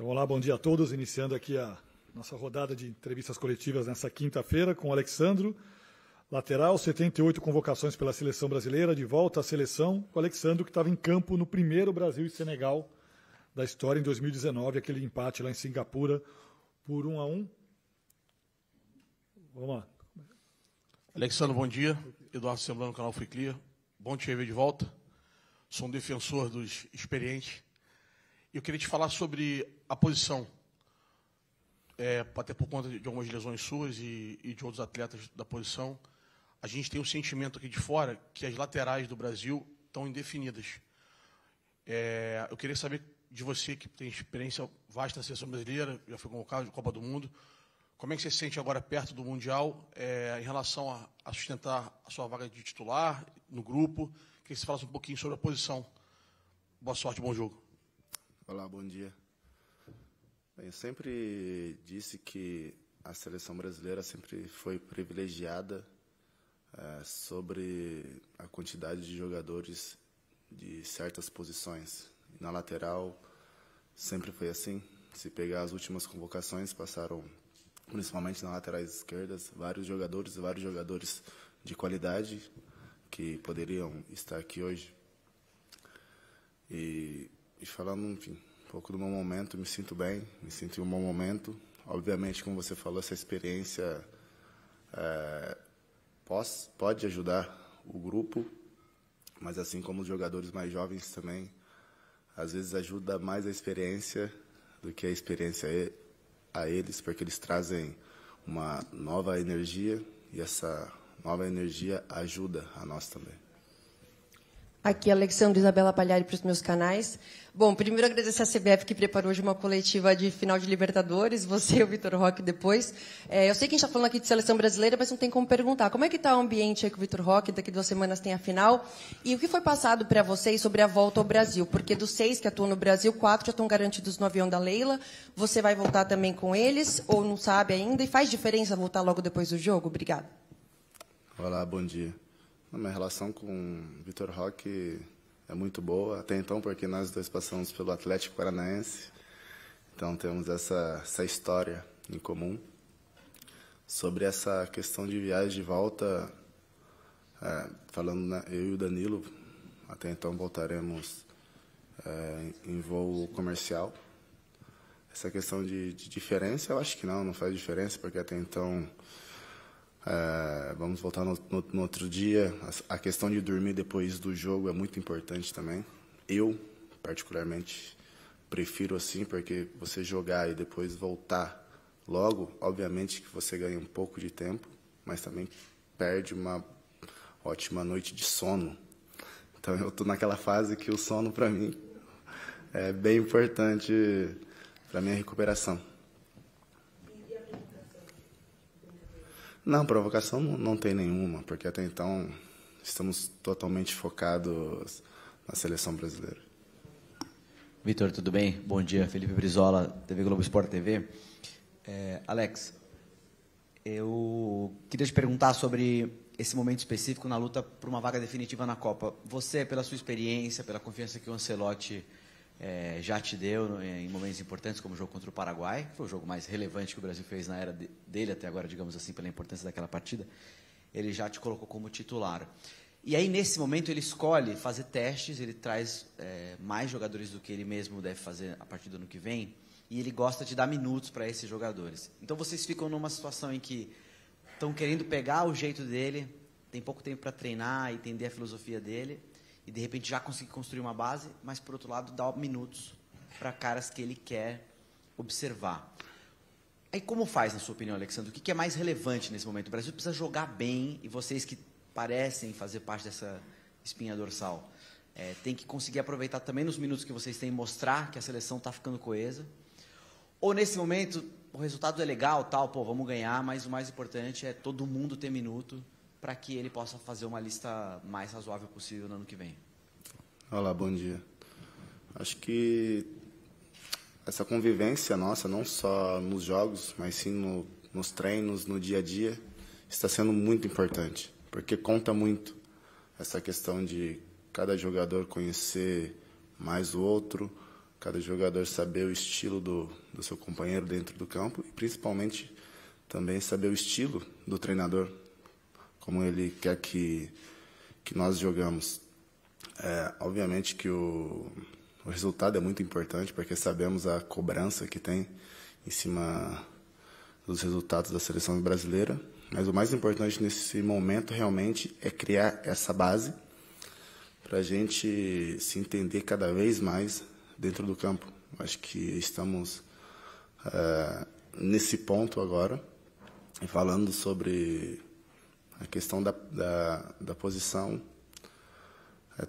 Então, olá, bom dia a todos. Iniciando aqui a nossa rodada de entrevistas coletivas nessa quinta-feira com o Alexandro, lateral, 78 convocações pela seleção brasileira, de volta à seleção. O Alexandro que estava em campo no primeiro Brasil e Senegal da história em 2019, aquele empate lá em Singapura por 1-1. Vamos lá. Alexandre, bom dia. Eduardo Semblano, canal Free Clear. Bom te ver de volta. Sou um defensor dos experientes. Eu queria te falar sobre a posição, até por conta de algumas lesões suas e de outros atletas da posição. A gente tem um sentimento aqui de fora que as laterais do Brasil estão indefinidas. Eu queria saber de você, que tem experiência vasta na seleção brasileira, já foi convocado de Copa do Mundo, como é que você se sente agora perto do Mundial em relação a sustentar a sua vaga de titular no grupo? Queria que você falasse um pouquinho sobre a posição. Boa sorte, bom jogo. Olá, bom dia. Bem, eu sempre disse que a seleção brasileira sempre foi privilegiada sobre a quantidade de jogadores de certas posições. Na lateral sempre foi assim. Se pegar as últimas convocações, passaram, principalmente nas laterais esquerdas, vários jogadores de qualidade que poderiam estar aqui hoje. E falando, enfim, um pouco do meu momento, me sinto bem, me sinto em um bom momento. Obviamente, como você falou, essa experiência pode ajudar o grupo, mas assim como os jogadores mais jovens também, às vezes ajuda mais a experiência do que a experiência a eles, porque eles trazem uma nova energia e essa nova energia ajuda a nós também. Aqui, Alexandre Isabela Palhari para os meus canais. Bom, primeiro agradecer a CBF que preparou hoje uma coletiva de final de Libertadores, você e o Vitor Roque depois. Eu sei que a gente está falando aqui de seleção brasileira, mas não tem como perguntar. Como é que está o ambiente aí com o Vitor Roque? Daqui 2 semanas tem a final. E o que foi passado para vocês sobre a volta ao Brasil? Porque dos 6 que atuam no Brasil, 4 já estão garantidos no avião da Leila. Você vai voltar também com eles ou não sabe ainda? E faz diferença voltar logo depois do jogo? Obrigada. Olá, bom dia. A minha relação com o Vitor Roque é muito boa, até então, porque nós dois passamos pelo Atlético Paranaense, então temos essa história em comum. Sobre essa questão de viagem de volta, falando eu e o Danilo, até então voltaremos em voo comercial. Essa questão de diferença, eu acho que não faz diferença, porque até então vamos voltar no outro dia. A questão de dormir depois do jogo é muito importante também. Eu, particularmente, prefiro assim, porque você jogar e depois voltar logo, obviamente que você ganha um pouco de tempo, mas também perde uma ótima noite de sono. Então eu estou naquela fase que o sono, para mim, é bem importante para a minha recuperação. Não, provocação não tem nenhuma, porque até então estamos totalmente focados na seleção brasileira. Vitor, tudo bem? Bom dia, Felipe Brizola, TV Globo Esporte TV. Alex, eu queria te perguntar sobre esse momento específico na luta por uma vaga definitiva na Copa. Você, pela sua experiência, pela confiança que o Ancelotti já te deu em momentos importantes, como o jogo contra o Paraguai, que foi o jogo mais relevante que o Brasil fez na era dele até agora, digamos assim, pela importância daquela partida, ele já te colocou como titular. E aí, nesse momento, ele escolhe fazer testes, ele traz mais jogadores do que ele mesmo deve fazer a partir do ano que vem, e ele gosta de dar minutos para esses jogadores. Então, vocês ficam numa situação em que estão querendo pegar o jeito dele, tem pouco tempo para treinar e entender a filosofia dele, e de repente já conseguir construir uma base, mas por outro lado dá minutos para caras que ele quer observar. Aí como faz, na sua opinião, Alexandre? O que é mais relevante nesse momento? O Brasil precisa jogar bem, e vocês que parecem fazer parte dessa espinha dorsal, tem que conseguir aproveitar também nos minutos que vocês têm, mostrar que a seleção está ficando coesa? Ou nesse momento o resultado é legal, vamos ganhar, mas o mais importante é todo mundo ter minuto, para que ele possa fazer uma lista mais razoável possível no ano que vem? Olá, bom dia. Acho que essa convivência nossa, não só nos jogos, mas sim nos treinos, no dia a dia, está sendo muito importante, porque conta muito essa questão de cada jogador conhecer mais o outro, cada jogador saber o estilo do seu companheiro dentro do campo e, principalmente, também saber o estilo do treinador, como ele quer que nós jogamos. Obviamente que o resultado é muito importante, porque sabemos a cobrança que tem em cima dos resultados da seleção brasileira, mas o mais importante nesse momento realmente é criar essa base para a gente se entender cada vez mais dentro do campo. Acho que estamos nesse ponto agora, e falando sobre a questão da posição.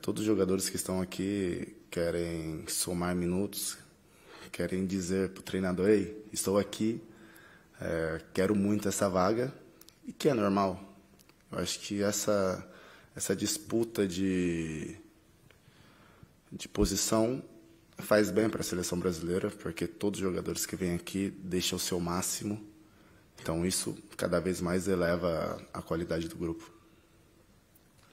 Todos os jogadores que estão aqui querem somar minutos, querem dizer para o treinador: ei, estou aqui, quero muito essa vaga, e que é normal. Eu acho que essa disputa de posição faz bem para a seleção brasileira, porque todos os jogadores que vêm aqui deixam o seu máximo. Então, isso cada vez mais eleva a qualidade do grupo.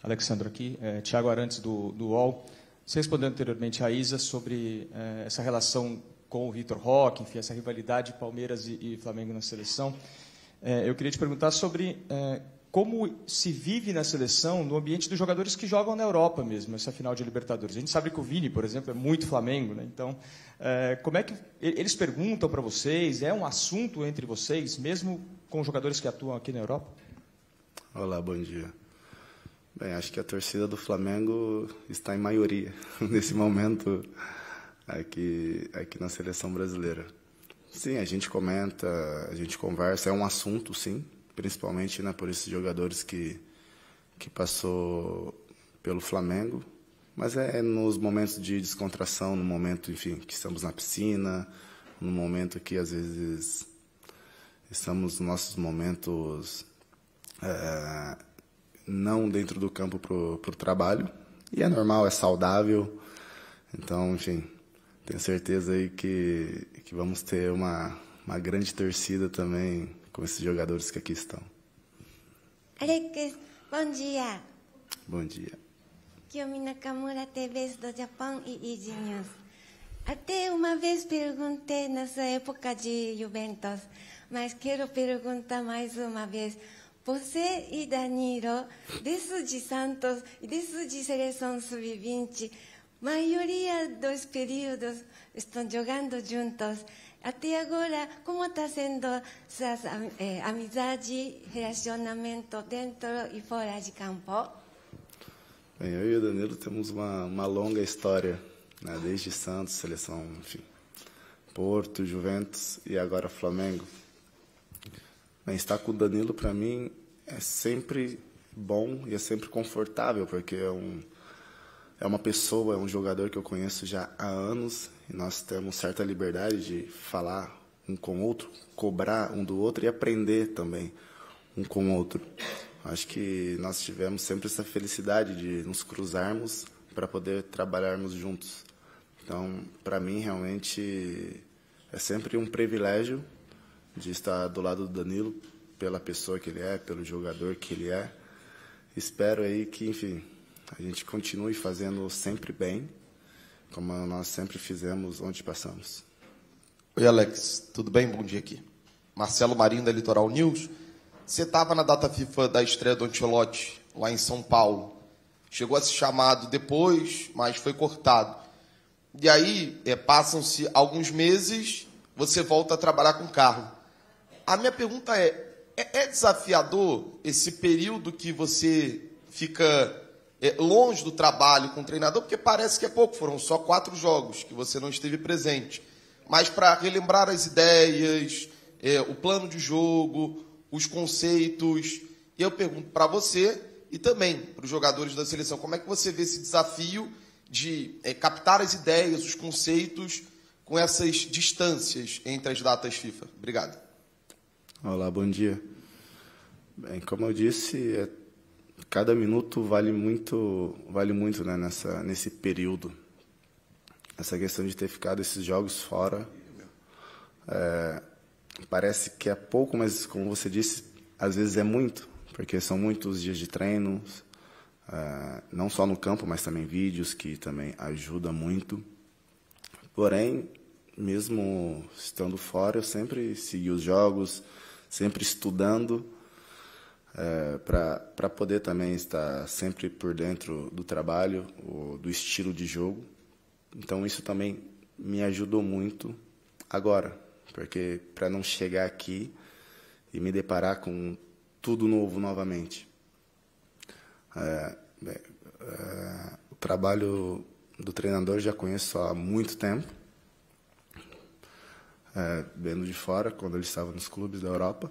Alexandro aqui, Thiago Arantes do UOL. Você respondeu anteriormente a Isa sobre essa relação com o Vitor Roque, enfim, essa rivalidade Palmeiras e Flamengo na seleção. Eu queria te perguntar sobre como se vive na seleção no ambiente dos jogadores que jogam na Europa mesmo, essa final de Libertadores. A gente sabe que o Vini, por exemplo, é muito Flamengo, né? Então, como é que eles perguntam para vocês? É um assunto entre vocês, mesmo com os jogadores que atuam aqui na Europa? Olá, bom dia. Bem, acho que a torcida do Flamengo está em maioria nesse momento aqui na seleção brasileira. Sim, a gente comenta, a gente conversa, é um assunto, sim, principalmente, né, por esses jogadores que passou pelo Flamengo, mas é nos momentos de descontração, no momento, enfim, que estamos na piscina, no momento que às vezes estamos nos nossos momentos não dentro do campo pro trabalho, e é normal, é saudável. Então, enfim, tenho certeza aí que vamos ter uma grande torcida também com esses jogadores que aqui estão. Alex, bom dia. Bom dia. Kiyomi Nakamura, TV do Japão e Easy News. Até uma vez perguntei nessa época de Juventus, mas quero perguntar mais uma vez. Você e Danilo, desde Santos e desde Seleção Sub-20, maioria dos períodos estão jogando juntos. Até agora, como está sendo essa amizade, relacionamento dentro e fora de campo? Bem, eu e o Danilo temos uma longa história, né? Desde Santos, Seleção, enfim, Porto, Juventus e agora Flamengo. Bem, estar com o Danilo, para mim, é sempre bom e é sempre confortável, porque é uma pessoa, é um jogador que eu conheço já há anos, e nós temos certa liberdade de falar um com o outro, cobrar um do outro e aprender também um com o outro. Acho que nós tivemos sempre essa felicidade de nos cruzarmos para poder trabalharmos juntos. Então, para mim, realmente, é sempre um privilégio de estar do lado do Danilo, pela pessoa que ele é, pelo jogador que ele é. Espero aí que, enfim, a gente continue fazendo sempre bem, como nós sempre fizemos onde passamos. Oi, Alex, tudo bem? Bom dia aqui. Marcelo Marinho, da Litoral News. Você estava na data FIFA da estreia do Ancelotti, lá em São Paulo. Chegou a ser chamado depois, mas foi cortado. E aí, passam-se alguns meses, você volta a trabalhar com carro. A minha pergunta é desafiador esse período que você fica longe do trabalho com o treinador? Porque parece que é pouco, foram só 4 jogos que você não esteve presente. Mas para relembrar as ideias, o plano de jogo, os conceitos. E eu pergunto para você e também para os jogadores da seleção, como é que você vê esse desafio de captar as ideias, os conceitos, com essas distâncias entre as datas FIFA? Obrigado. Olá, bom dia. Bem, como eu disse, cada minuto vale muito, né, nesse período. Essa questão de ter ficado esses jogos fora, parece que é pouco, mas como você disse, às vezes é muito, porque são muitos dias de treino, não só no campo, mas também vídeos, que também ajudam muito. Porém, mesmo estando fora, eu sempre segui os jogos, sempre estudando, para poder também estar sempre por dentro do trabalho, do estilo de jogo. Então, isso também me ajudou muito agora, porque para não chegar aqui e me deparar com tudo novo novamente. O trabalho do treinador já conheço há muito tempo, vendo de fora, quando ele estava nos clubes da Europa,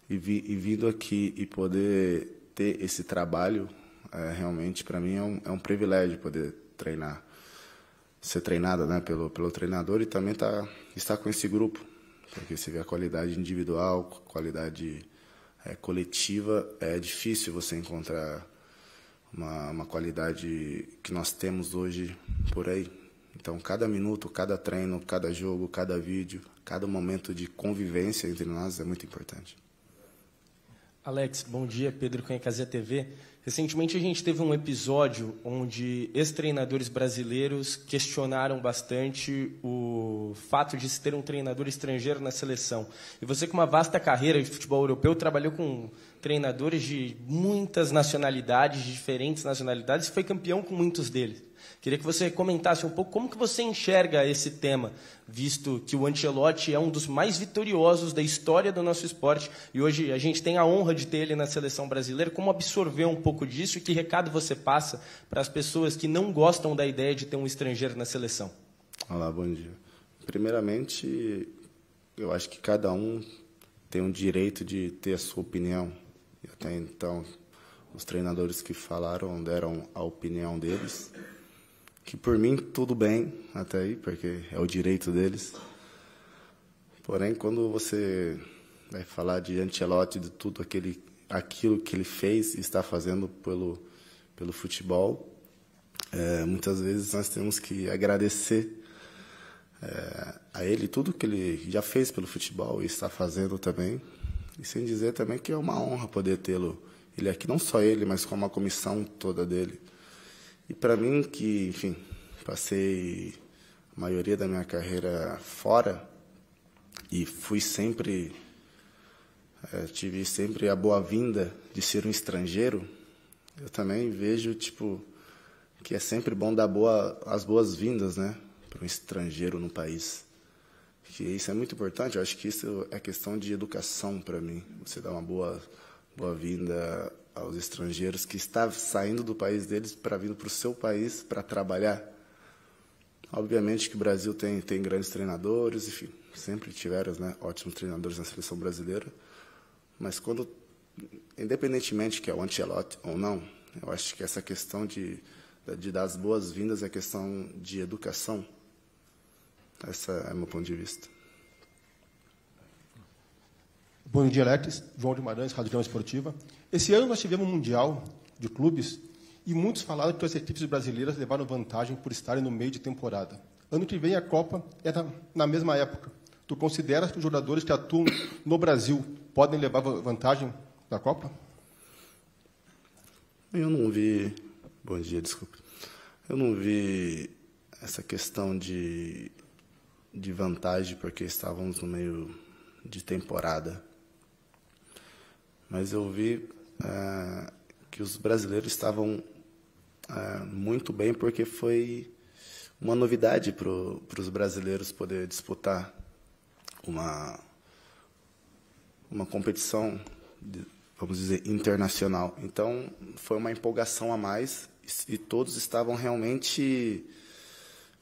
e vindo aqui e poder ter esse trabalho, realmente para mim é um privilégio poder treinar, ser treinado, né, pelo treinador, e também estar com esse grupo, porque você vê a qualidade individual, qualidade coletiva, é difícil você encontrar uma qualidade que nós temos hoje por aí. Então, cada minuto, cada treino, cada jogo, cada vídeo, cada momento de convivência entre nós é muito importante. Alex, bom dia. Pedro Cunha, Cazé TV. Recentemente a gente teve um episódio onde ex-treinadores brasileiros questionaram bastante o fato de se ter um treinador estrangeiro na seleção. E você, com uma vasta carreira de futebol europeu, trabalhou com treinadores de muitas nacionalidades, de diferentes nacionalidades, e foi campeão com muitos deles. Queria que você comentasse um pouco como que você enxerga esse tema, visto que o Ancelotti é um dos mais vitoriosos da história do nosso esporte, e hoje a gente tem a honra de ter ele na seleção brasileira. Como absorver um pouco disso e que recado você passa para as pessoas que não gostam da ideia de ter um estrangeiro na seleção? Olá, bom dia. Primeiramente, eu acho que cada um tem o direito de ter a sua opinião. E até então, os treinadores que falaram deram a opinião deles, que por mim tudo bem até aí, porque é o direito deles. Porém, quando você vai falar de Ancelotti, de tudo aquilo que ele fez e está fazendo pelo futebol, muitas vezes nós temos que agradecer a ele tudo que ele já fez pelo futebol e está fazendo também, e sem dizer também que é uma honra poder tê-lo ele aqui, não só ele, mas com uma comissão toda dele. E para mim, que, enfim, passei a maioria da minha carreira fora e fui sempre, tive sempre a boa-vinda de ser um estrangeiro, eu também vejo, que é sempre bom dar as boas-vindas, né, para um estrangeiro no país. Que isso é muito importante, eu acho que isso é questão de educação para mim, você dá uma boa-vinda aos estrangeiros que estão saindo do país deles para vir para o seu país para trabalhar. Obviamente que o Brasil tem grandes treinadores, enfim, sempre tiveram, né, ótimos treinadores na seleção brasileira, mas independentemente que é o Ancelotti ou não, eu acho que essa questão de dar as boas-vindas é questão de educação. Esse é o meu ponto de vista. Bom dia, Alex. João de Maranhão, Rádio Grama Esportiva. Esse ano nós tivemos um Mundial de Clubes e muitos falaram que as equipes brasileiras levaram vantagem por estarem no meio de temporada. Ano que vem a Copa é na mesma época. Tu consideras que os jogadores que atuam no Brasil podem levar vantagem na Copa? Eu não vi... Bom dia, desculpe. Eu não vi essa questão de vantagem porque estávamos no meio de temporada. Mas eu vi que os brasileiros estavam muito bem, porque foi uma novidade para os brasileiros poder disputar uma competição, vamos dizer, internacional. Então, foi uma empolgação a mais e todos estavam realmente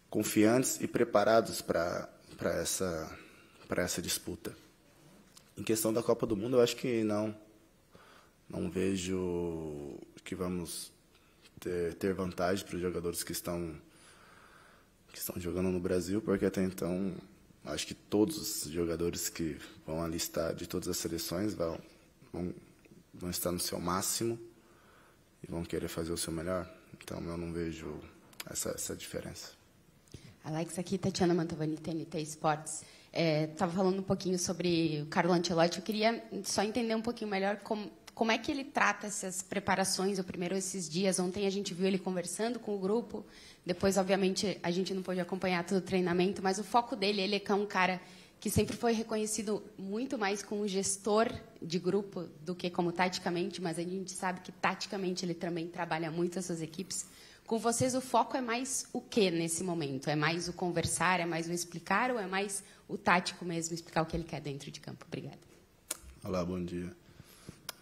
confiantes e preparados para essa disputa. Em questão da Copa do Mundo, eu acho que não vejo que vamos ter vantagem para os jogadores que estão jogando no Brasil, porque até então acho que todos os jogadores que vão alistar de todas as seleções vão estar no seu máximo e vão querer fazer o seu melhor. Então eu não vejo essa diferença. Alex, aqui Tatiana Mantovani, TNT Esportes. Estava falando um pouquinho sobre o Carlo Ancelotti. Eu queria só entender um pouquinho melhor como é que ele trata essas preparações, ou primeiro esses dias? Ontem a gente viu ele conversando com o grupo, depois, obviamente, a gente não pôde acompanhar todo o treinamento, mas o foco dele, ele é um cara que sempre foi reconhecido muito mais como gestor de grupo do que como taticamente, mas a gente sabe que taticamente ele também trabalha muito as suas equipes. Com vocês, o foco é mais o que nesse momento? É mais o conversar, é mais o explicar, ou é mais o tático mesmo, explicar o que ele quer dentro de campo? Obrigada. Olá, bom dia.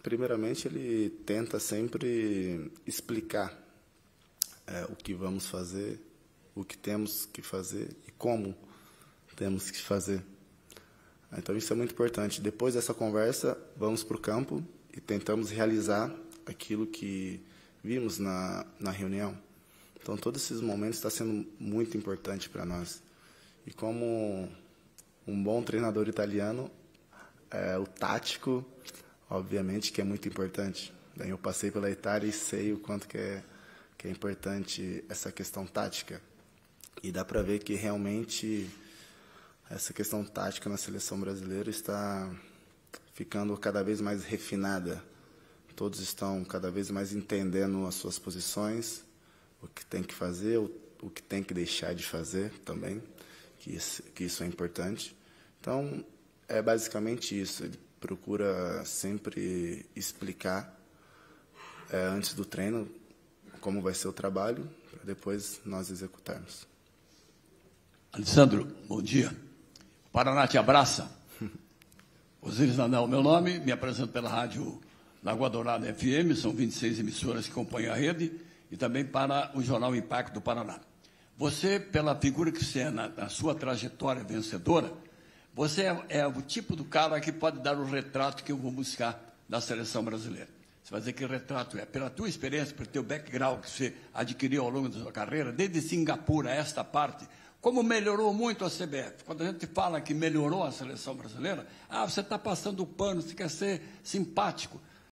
Primeiramente, ele tenta sempre explicar o que vamos fazer, o que temos que fazer e como temos que fazer. Então, isso é muito importante. Depois dessa conversa, vamos para o campo e tentamos realizar aquilo que vimos na reunião. Então, todos esses momentos estão sendo muito importantes para nós. E como um bom treinador italiano, o tático, obviamente, que é muito importante. Daí eu passei pela Itália e sei o quanto que é importante essa questão tática. E dá para ver que realmente essa questão tática na seleção brasileira está ficando cada vez mais refinada. Todos estão cada vez mais entendendo as suas posições, o que tem que fazer, o que tem que deixar de fazer também, que isso é importante. Então, é basicamente isso. Ele procura sempre explicar antes do treino como vai ser o trabalho, para depois nós executarmos. Alessandro, bom dia. O Paraná te abraça. Osíris Nanel, meu nome, me apresento pela rádio Lagoa Dourada FM, são 26 emissoras que acompanham a rede, e também para o Jornal Impacto do Paraná. Você, pela figura que você é na sua trajetória vencedora, você é o tipo do cara que pode dar o retrato que eu vou buscar da seleção brasileira. Você vai dizer que retrato é. Pela tua experiência, pelo teu background que você adquiriu ao longo da sua carreira, desde Singapura a esta parte, como melhorou muito a CBF. Quando a gente fala que melhorou a seleção brasileira, você está passando o pano, você quer ser simpático.